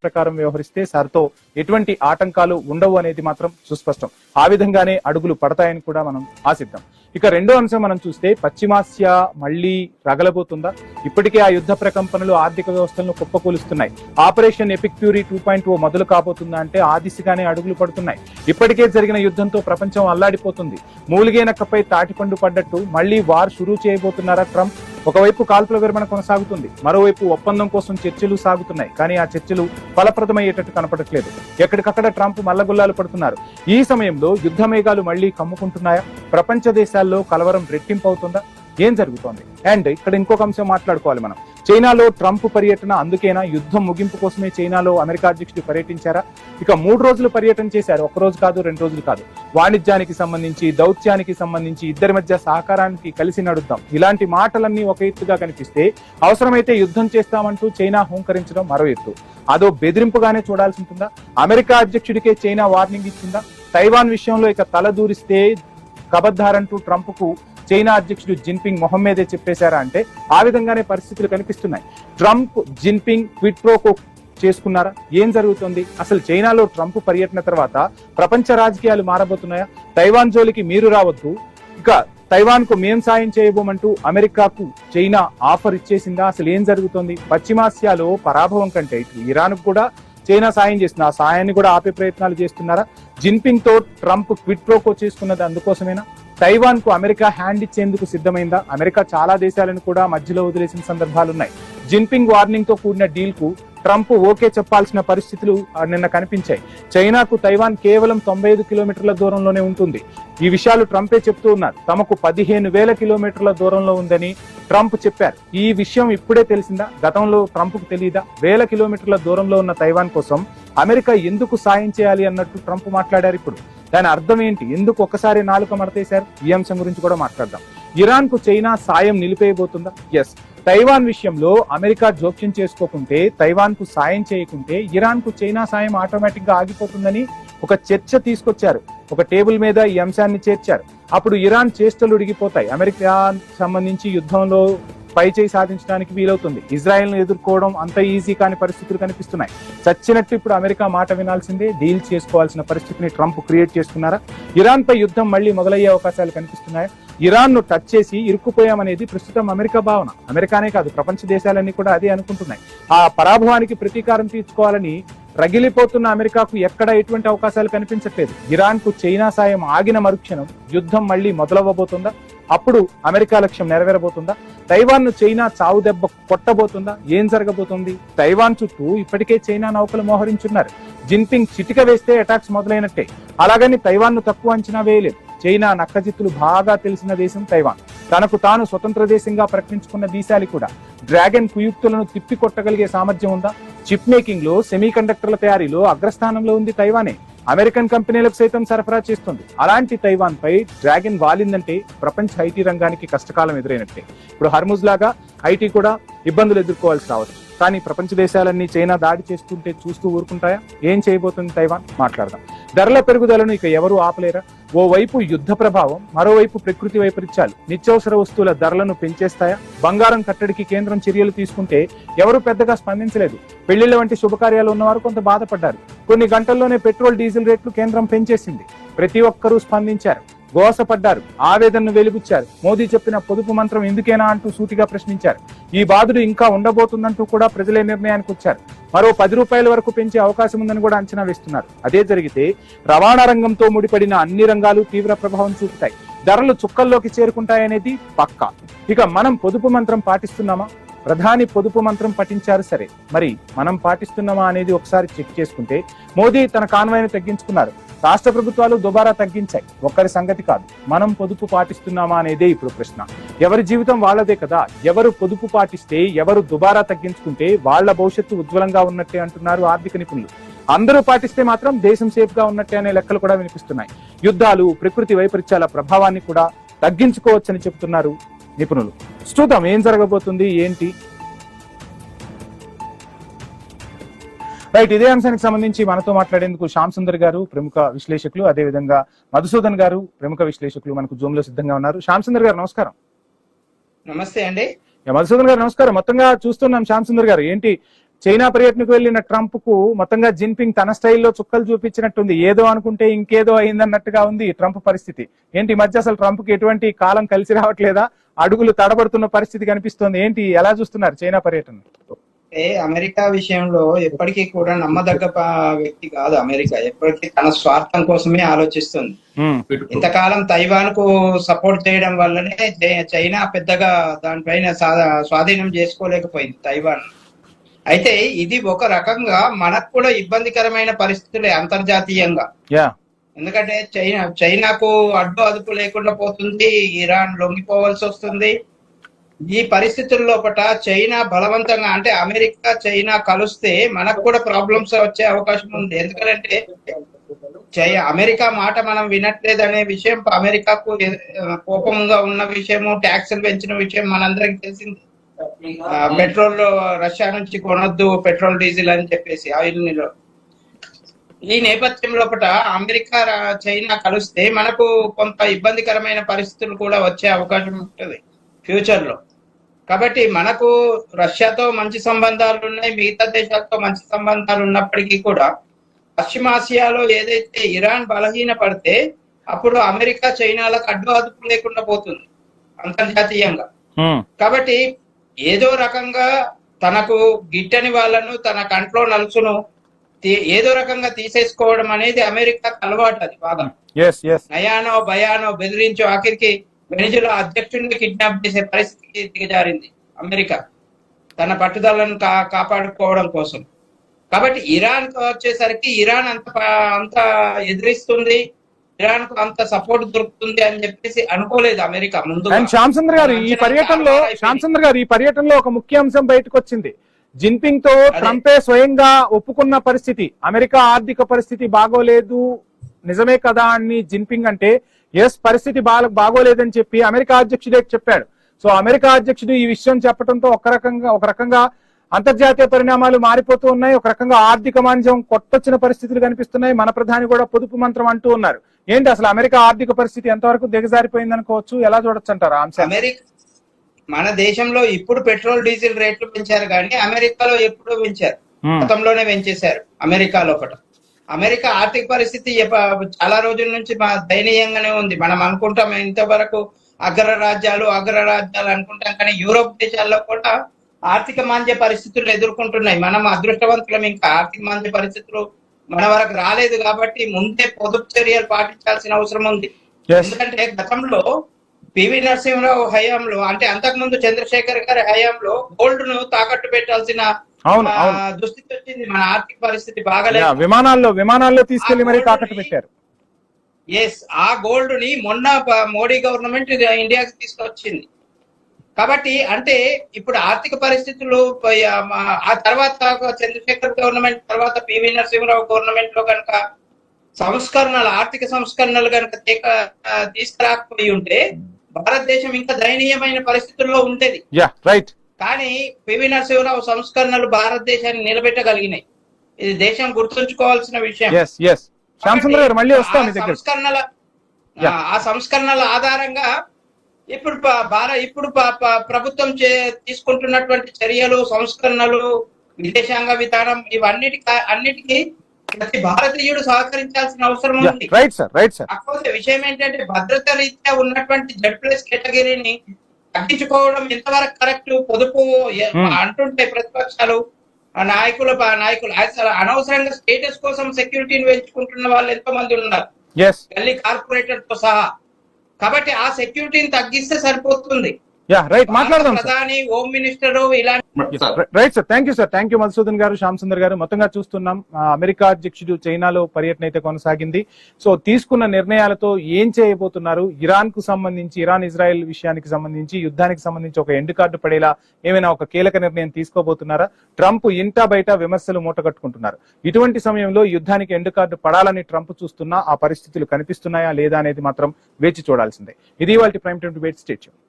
ప్రకారం వ్యవహరిస్తే సర్తో ఎటువంటి ఆటంకాలు ఉండవు అనేది మాత్రం సుస్పష్టం. ఆ విధంగానే అడుగులు పడతాయని కూడా మనం ఆశిద్దాం. ఇక రెండో అంశం మనం చూస్తే పశ్చిమాసియా మళ్లీ రగలబోతుందా? ఇప్పటికే ఆ యుద్ధ ప్రకంపనలు ఆర్థిక వ్యవస్థలను కుప్పకూలుస్తున్నాయి. ఆపరేషన్ ఎపిక్ ఫ్యూరీ 2.0 మొదలు కాబోతుందా అంటే ఆ దిశగానే అడుగులు పడుతున్నాయి. ఇప్పటికే జరిగిన యుద్ధంతో ప్రపంచం అల్లాడిపోతుంది. మూలిగే నక్కపై తాటిపండు పడ్డట్టు మళ్లీ వార్ షురూ చేయబోతున్నారా ట్రంప్? ఒకవైపు కాల్పుల విరమణ కొనసాగుతుంది, మరోవైపు ఒప్పందం కోసం చర్చలు సాగుతున్నాయి. కానీ ఆ చర్చలు ఫలప్రదమయ్యేటట్టు కనపడట్లేదు. ఎక్కడికక్కడ ట్రంప్ మల్లగుల్లాలు పడుతున్నారు. ఈ సమయంలో యుద్ధ మేఘాలు మళ్లీ కమ్ముకుంటున్నాయా? ప్రపంచ దేశాల్లో కలవరం రెట్టింపు అవుతుందా? ఏం జరుగుతోంది? అండ్ ఇక్కడ ఇంకొక అంశం మాట్లాడుకోవాలి మనం. చైనాలో ట్రంప్ పర్యటన అందుకేనా? యుద్ధం ముగింపు కోసమే చైనాలో అమెరికా అధ్యక్షుడు పర్యటించారా? ఇక 3 రోజులు పర్యటన చేశారు. 1 రోజు కాదు, 2 రోజులు కాదు. వాణిజ్యానికి సంబంధించి, దౌత్యానికి సంబంధించి, ఇద్దరి మధ్య సహకారానికి కలిసి నడుద్దాం, ఇలాంటి మాటలన్నీ ఒక ఎత్తుగా కనిపిస్తే, అవసరమైతే యుద్ధం చేస్తామంటూ చైనా హుంకరించడం మరో ఎత్తు. అదో బెదిరింపుగానే చూడాల్సి ఉంటుందా? అమెరికా అధ్యక్షుడికే చైనా వార్నింగ్ ఇచ్చిందా? తైవాన్ విషయంలో ఇక తల దూరిస్తే కబద్దారంటూ ట్రంప్ కు చైనా అధ్యక్షుడు జిన్పింగ్ మొహమ్మదే చెప్పేశారా అంటే ఆ విధంగానే పరిస్థితులు కనిపిస్తున్నాయి. ట్రంప్ జిన్పింగ్ క్విడ్ ప్రోకో చేసుకున్నారా? ఏం జరుగుతుంది అసలు? చైనాలో ట్రంప్ పర్యటన తర్వాత ప్రపంచ రాజకీయాలు మారబోతున్నాయా? తైవాన్ జోలికి మీరు రావద్దు, ఇక తైవాన్ కు మేం సాయం చేయబోమంటూ అమెరికాకు చైనా ఆఫర్ ఇచ్చేసిందా? అసలు ఏం జరుగుతుంది? పశ్చిమాసియాలో పరాభవం కంటే ఇరాన్ కూడా చైనా సాయం చేస్తుంది. ఆ సాయాన్ని కూడా ఆపే ప్రయత్నాలు చేస్తున్నారా? జిన్పింగ్ తో ట్రంప్ క్విడ్ ప్రోకో చేసుకున్నది అందుకోసమేనా? తైవాన్ కు అమెరికా హ్యాండ్ ఇచ్చేందుకు సిద్ధమైందా? అమెరికా చాలా దేశాలను కూడా మధ్యలో వదిలేసిన సందర్భాలున్నాయి. జిన్పింగ్ వార్నింగ్ తో కూడిన డీల్ కు ట్రంప్ ఓకే చెప్పాల్సిన పరిస్థితులు నిన్న కనిపించాయి. చైనాకు తైవాన్ కేవలం 95 కిలోమీటర్ల దూరంలోనే ఉంటుంది. ఈ విషయాలు ట్రంపే చెప్తూ ఉన్నారు. తమకు 15,000 కిలోమీటర్ల దూరంలో ఉందని ట్రంప్ చెప్పారు. ఈ విషయం ఇప్పుడే తెలిసిందా? గతంలో ట్రంప్ కు తెలియదా? 1000 కిలోమీటర్ల దూరంలో ఉన్న తైవాన్ కోసం అమెరికా ఎందుకు సాయం చేయాలి అన్నట్టు ట్రంప్ మాట్లాడారు. ఇప్పుడు దాని అర్థం ఏంటి? ఎందుకు ఒక్కసారి నాలుక మడతేశారు? ఈ అంశం గురించి కూడా మాట్లాడదాం. ఇరాన్ కు చైనా సాయం నిలిపేయబోతుందా? ఎస్. తైవాన్ విషయంలో అమెరికా జోక్యం చేసుకోకుంటే, తైవాన్ కు సాయం చేయకుంటే ఇరాన్ కు చైనా సాయం ఆటోమేటిక్ గా ఆగిపోతుందని ఒక చర్చ తీసుకొచ్చారు. ఒక టేబుల్ మీద ఈ అంశాన్ని చేర్చారు. అప్పుడు ఇరాన్ చేష్టలు ఉడిగిపోతాయి. అమెరికా సంబంధించి యుద్ధంలో పై చేయి సాధించడానికి వీలవుతుంది. ఇజ్రాయెల్ ను ఎదుర్కోవడం అంత ఈజీ కాని పరిస్థితులు కనిపిస్తున్నాయి. చచ్చినట్టు ఇప్పుడు అమెరికా మాట వినాల్సిందే. డీల్ చేసుకోవాల్సిన పరిస్థితిని ట్రంప్ క్రియేట్ చేసుకున్నారా? ఇరాన్ పై యుద్ధం మళ్లీ మొదలయ్యే అవకాశాలు కనిపిస్తున్నాయా? ఇరాన్ ను టచ్ చేసి ఇరుక్కుపోయామనేది ప్రస్తుతం అమెరికా భావన. అమెరికానే కాదు, ప్రపంచ దేశాలన్నీ కూడా అదే అనుకుంటున్నాయి. ఆ పరాభవానికి ప్రతీకారం తీర్చుకోవాలని రగిలిపోతున్న అమెరికాకు ఎక్కడ ఎటువంటి అవకాశాలు కనిపించట్లేదు. ఇరాన్ కు చైనా సాయం ఆగిన మరుక్షణం యుద్ధం మళ్లీ మొదలవ్వబోతుందా? అప్పుడు అమెరికా లక్ష్యం నెరవేరబోతుందా? తైవాన్ ను చైనా చావు దెబ్బ కొట్టబోతుందా? ఏం జరగబోతుంది? తైవాన్ చుట్టూ ఇప్పటికే చైనా నౌకలు మోహరించున్నారు. జిన్పింగ్ చిటిక వేస్తే అటాక్స్ మొదలైనట్టే. అలాగని తైవాన్ ను తక్కువ అంచనా వేయలేదు. చైనా నక్కజిత్తులు బాగా తెలిసిన దేశం తైవాన్. తనకు తాను స్వతంత్ర దేశంగా ప్రకటించుకున్న దేశాలు కూడా డ్రాగన్ కుయుక్తులను తిప్పి కొట్టగలిగే సామర్థ్యం ఉందా? చిప్ మేకింగ్ లో, సెమీ కండక్టర్ల తయారీలో అగ్రస్థానంలో ఉంది తైవానే. అమెరికన్ కంపెనీలకు సైతం సరఫరా చేస్తుంది. అలాంటి తైవాన్ పై డ్రాగన్ వాలిందంటే ప్రపంచ ఐటీ రంగానికి కష్టకాలం ఎదురైనట్టే. ఇప్పుడు హర్ముజ్ లాగా ఐటీ కూడా ఇబ్బందులు ఎదుర్కోవాల్సి రావచ్చు. కానీ ప్రపంచ దేశాలన్నీ చైనా దాడి చేస్తుంటే చూస్తూ ఊరుకుంటాయా? ఏం చేయబోతుంది తైవాన్? మాట్లాడదాం. ధరల పెరుగుదలను ఇక ఎవరూ ఆపలేరా? ఓవైపు యుద్ధ ప్రభావం, మరోవైపు ప్రకృతి వైపరీత్యాలు నిత్యావసర వస్తువుల ధరలను పెంచేస్తాయా? బంగారం కట్టడికి కేంద్రం చర్యలు తీసుకుంటే ఎవరు పెద్దగా స్పందించలేదు. పెళ్లిళ్ల వంటి శుభకార్యాలు ఉన్నవారు కొంత బాధపడ్డారు. కొన్ని గంటల్లోనే పెట్రోల్, డీజిల్ రేట్లు కేంద్రం పెంచేసింది. ప్రతి ఒక్కరూ స్పందించారు, గోసపడ్డారు, ఆవేదనను వెలిబుచ్చారు. మోదీ చెప్పిన పొదుపు మంత్రం ఎందుకేనా అంటూ సూటిగా ప్రశ్నించారు. ఈ బాధలు ఇంకా ఉండబోతుందంటూ కూడా ప్రజలే నిర్ణయానికి వచ్చారు. మరో 10 రూపాయల వరకు పెంచే అవకాశం ఉందని కూడా అంచనా వేస్తున్నారు. అదే జరిగితే రవాణా రంగంతో ముడిపడిన అన్ని రంగాలు తీవ్ర ప్రభావం చూపుతాయి. ధరలు చుక్కల్లోకి చేరుకుంటాయనేది పక్కా. ఇక మనం పొదుపు మంత్రం పాటిస్తున్నామా? ప్రధాని పొదుపు మంత్రం పఠించారు సరే, మరి మనం పాటిస్తున్నామా అనేది ఒకసారి చెక్ చేసుకుంటే, మోదీ తన కాన్వాయ్ని తగ్గించుకున్నారు. రాష్ట్ర ప్రభుత్వాలు దుబారా తగ్గించాయి. ఒక్కరి సంగతి కాదు. మనం పొదుపు పాటిస్తున్నామా అనేదే ఇప్పుడు ప్రశ్న. ఎవరి జీవితం వాళ్ళదే కదా. ఎవరు పొదుపు పాటిస్తే, ఎవరు దుబారా తగ్గించుకుంటే వాళ్ళ భవిష్యత్తు ఉజ్వలంగా ఉన్నట్టే అంటున్నారు ఆర్థిక నిపుణులు. అందరూ పాటిస్తే మాత్రం దేశం సేఫ్ గా ఉన్నట్టే అనే లెక్కలు కూడా వినిపిస్తున్నాయి. యుద్ధాలు, ప్రకృతి వైపరీత్యాల ప్రభావాన్ని కూడా తగ్గించుకోవచ్చని చెబుతున్నారు నిపుణులు. చూద్దాం ఏం జరగబోతుంది ఏంటి. రైట్, ఇదే అంశానికి సంబంధించి మనతో మాట్లాడేందుకు శ్యామ్ సుందర్ గారు ప్రముఖ విశ్లేషకులు, అదేవిధంగా మధుసూదన్ గారు ప్రముఖ విశ్లేషకులు మనకు జూమ్ లో సిద్ధంగా ఉన్నారు. శ్యామ్ సుందర్ గారు నమస్కారం. నమస్తే అండి. మధుసూదన్ గారు నమస్కారం. మొత్తంగా చూస్తున్నాం శ్యామ్ సుందర్ గారు, ఏంటి చైనా పర్యటనకు వెళ్లిన ట్రంప్ కు మొత్తంగా జిన్పింగ్ తన స్టైల్లో చుక్కలు చూపించినట్టుంది. ఏదో అనుకుంటే ఇంకేదో అయిందన్నట్టుగా ఉంది ట్రంప్ పరిస్థితి. ఏంటి ఈ మధ్య అసలు ట్రంప్ కి ఎటువంటి కాలం కలిసి రావట్లేదా? అడుగులు తడబడుతున్న పరిస్థితి కనిపిస్తోంది. ఏంటి ఎలా చూస్తున్నారు చైనా పర్యటన? అమెరికా విషయంలో ఎప్పటికీ కూడా నమ్మదగ్గ వ్యక్తి కాదు. అమెరికా ఎప్పటికీ తన స్వార్థం కోసమే ఆలోచిస్తుంది. ఇంతకాలం తైవాన్ కు సపోర్ట్ చేయడం వల్లనే చైనా పెద్దగా దానిపైన స్వాధీనం చేసుకోలేకపోయింది తైవాన్. అయితే ఇది ఒక రకంగా మనకు కూడా ఇబ్బందికరమైన పరిస్థితులే అంతర్జాతీయంగా. ఎందుకంటే చైనాకు అడ్డు అదుపు లేకుండా పోతుంది, ఇరాన్ లొంగిపోవాల్సి వస్తుంది. ఈ పరిస్థితుల లోపల చైనా బలవంతంగా అంటే అమెరికా చైనా కలిస్తే మనకు కూడా ప్రాబ్లమ్స్ వచ్చే అవకాశం ఉంది. ఎందుకంటే అమెరికా మాట మనం వినట్లేదు అనే విషయం, అమెరికాకు కోపంగా ఉన్న విషయము, ట్యాక్సులు పెంచిన విషయం మనందరికి తెలిసింది. పెట్రోల్ రష్యా నుంచి కొనొద్దు, పెట్రోల్ డీజిల్ అని చెప్పేసి ఆయిల్ నిలో. ఈ నేపథ్యం లోపల అమెరికా చైనా కలిస్తే మనకు కొంత ఇబ్బందికరమైన పరిస్థితులు కూడా వచ్చే అవకాశం ఉంటుంది ఫ్యూచర్ లో. కాబట్టి మనకు రష్యాతో మంచి సంబంధాలు ఉన్నాయి, మిగతా దేశాలతో మంచి సంబంధాలు ఉన్నప్పటికీ కూడా పశ్చిమాసియాలో ఏదైతే ఇరాన్ బలహీన పడితే అప్పుడు అమెరికా చైనాలకు అడ్డు అదుపు లేకుండా పోతుంది అంతర్జాతీయంగా. కాబట్టి ఏదో రకంగా తనకు గిట్టని వాళ్ళను, తన కంట్లో నలుసును ఏదో రకంగా తీసేసుకోవడం అనేది అమెరికాకు అలవాటు. అది బాగా నయానో భయానో బెదిరించో ఆఖరికి వెనిజులా అధ్యక్షుడిని కిడ్నాప్ చేసే పరిస్థితికి దిగజారింది అమెరికా తన పట్టుదలను కాపాడుకోవడం కోసం. కాబట్టి ఇరాన్ వచ్చేసరికి ఇరాన్ అంత ఎదిరిస్తుంది, ఇరాన్ కు అంత సపోర్ట్ దొరుకుతుంది అని చెప్పేసి అనుకోలేదు అమెరికా ముందు. శ్యామచంద్ర గారు ఈ పర్యటనలో ఒక ముఖ్య అంశం బయటకు వచ్చింది. జిన్పింగ్ తో ట్రంపే స్వయంగా ఒప్పుకున్న పరిస్థితి. అమెరికా ఆర్థిక పరిస్థితి బాగోలేదు, నిజమే కదా అని జిన్పింగ్ అంటే ఎస్ పరిస్థితి బాగోలేదని చెప్పి అమెరికా అధ్యక్షుడే చెప్పాడు. సో అమెరికా అధ్యక్షుడు ఈ విషయం చెప్పడంతో ఒక రకంగా అంతర్జాతీయ పరిణామాలు మారిపోతూ ఉన్నాయి. ఒక రకంగా ఆర్థిక మాంద్యం కొట్టొచ్చిన పరిస్థితులు కనిపిస్తున్నాయి. మన ప్రధాని కూడా పొదుపు మంత్రం అంటూ ఉన్నారు. ఏంటి అసలు అమెరికా ఆర్థిక పరిస్థితి ఎంతవరకు దిగజారిపోయింది అనుకోవచ్చు? ఎలా చూడొచ్చు అంటారు అంశం? అమెరికా మన దేశంలో ఇప్పుడు పెట్రోల్ డీజిల్ రేట్లు పెంచారు కానీ అమెరికాలో ఎప్పుడూ పెంచారు, గతంలోనే పెంచేశారు అమెరికా లోపల. అమెరికా ఆర్థిక పరిస్థితి చాలా రోజుల నుంచి దయనీయంగానే ఉంది. మనం అనుకుంటాం ఇంతవరకు అగ్రరాజ్యాలు అనుకుంటాం, కానీ యూరోప్ దేశాల్లో కూడా ఆర్థిక మాంద్య పరిస్థితులు ఎదుర్కొంటున్నాయి. మనం అదృష్టవంతులం, ఇంకా ఆర్థిక మాంద్య పరిస్థితులు మన వరకు రాలేదు కాబట్టి ముందే పొదుపు చర్యలు పాటించాల్సిన అవసరం ఉంది. ఎందుకంటే గతంలో పివి నరసింహరావు హయాంలో, అంటే అంతకుముందు చంద్రశేఖర్ గారి హయాంలో గోల్డ్ ను తాకట్టు పెట్టాల్సిన దుస్థితి వచ్చింది. మన ఆర్థిక పరిస్థితి బాగాలేదు, విమానాల్లో తీసుకెళ్లి మరి తాకట్టు పెట్టారు. ఆ గోల్డ్ ని మొన్న మోడీ గవర్నమెంట్ ఇండియాకి తీసుకొచ్చింది. కాబట్టి అంటే ఇప్పుడు ఆర్థిక పరిస్థితులు ఆ తర్వాత చంద్రశేఖర్ గవర్నమెంట్ తర్వాత పివి నరసింహరావు గవర్నమెంట్ లో కనుక ఆర్థిక సంస్కరణలు కనుక తీసుకురాకపోయి ఉంటే భారతదేశం ఇంకా దయనీయమైన పరిస్థితుల్లో ఉండేది. కానీ పివి నరసింహరావు సంస్కరణలు భారతదేశాన్ని నిలబెట్టగలిగినాయి. ఇది దేశం గుర్తుంచుకోవాల్సిన విషయం. ఆ సంస్కరణల ఆధారంగా ఇప్పుడు ప్రభుత్వం తీసుకుంటున్నటువంటి చర్యలు, సంస్కరణలు, విదేశాంగ విధానం అన్నిటికీ ప్రతి భారతీయుడు సహకరించాల్సిన అవసరం ఉంది. కాకపోతే విషయం ఏంటంటే భద్రత రీత్యా ఉన్నటువంటి Z+ కేటగిరీని తగ్గించుకోవడం ఎంతవరకు కరెక్ట్? పొదుపు అంటుంటే ప్రతిపక్షాలు నాయకులు అనవసరంగా స్టేటస్ కోసం సెక్యూరిటీని పెంచుకుంటున్న వాళ్ళు ఎంతో మంది ఉన్నారు, గల్లీ కార్పొరేటర్ తో సహా. కాబట్టి ఆ సెక్యూరిటీని తగ్గిస్తే సరిపోతుంది. ప్రధాని, home minister thank you Madhusudan గారు, శ్యామ్ సుందర్ గారు. మొత్తంగా చూస్తున్నాం అమెరికా అధ్యక్షుడు చైనాలో పర్యటన అయితే కొనసాగింది. సో తీసుకున్న నిర్ణయాలతో ఏం చేయబోతున్నారు, ఇరాన్ కు సంబంధించి, ఇరాన్ ఇజ్రాయెల్ విషయానికి సంబంధించి, యుద్ధానికి సంబంధించి ఒక ఎండ్ కార్డు పడేలా ఏమైనా ఒక కీలక నిర్ణయం తీసుకోబోతున్నారా? ట్రంప్ ఇంటా బయట విమర్శలు మూటగట్టుకుంటున్నారు. ఇటువంటి సమయంలో యుద్ధానికి ఎండ్ కార్డు పడాలని ట్రంప్ చూస్తున్నా ఆ పరిస్థితులు కనిపిస్తున్నాయా లేదా అనేది మాత్రం వేచి చూడాల్సిందే. ఇది ఇవాల్టి prime time debate. Stay tuned.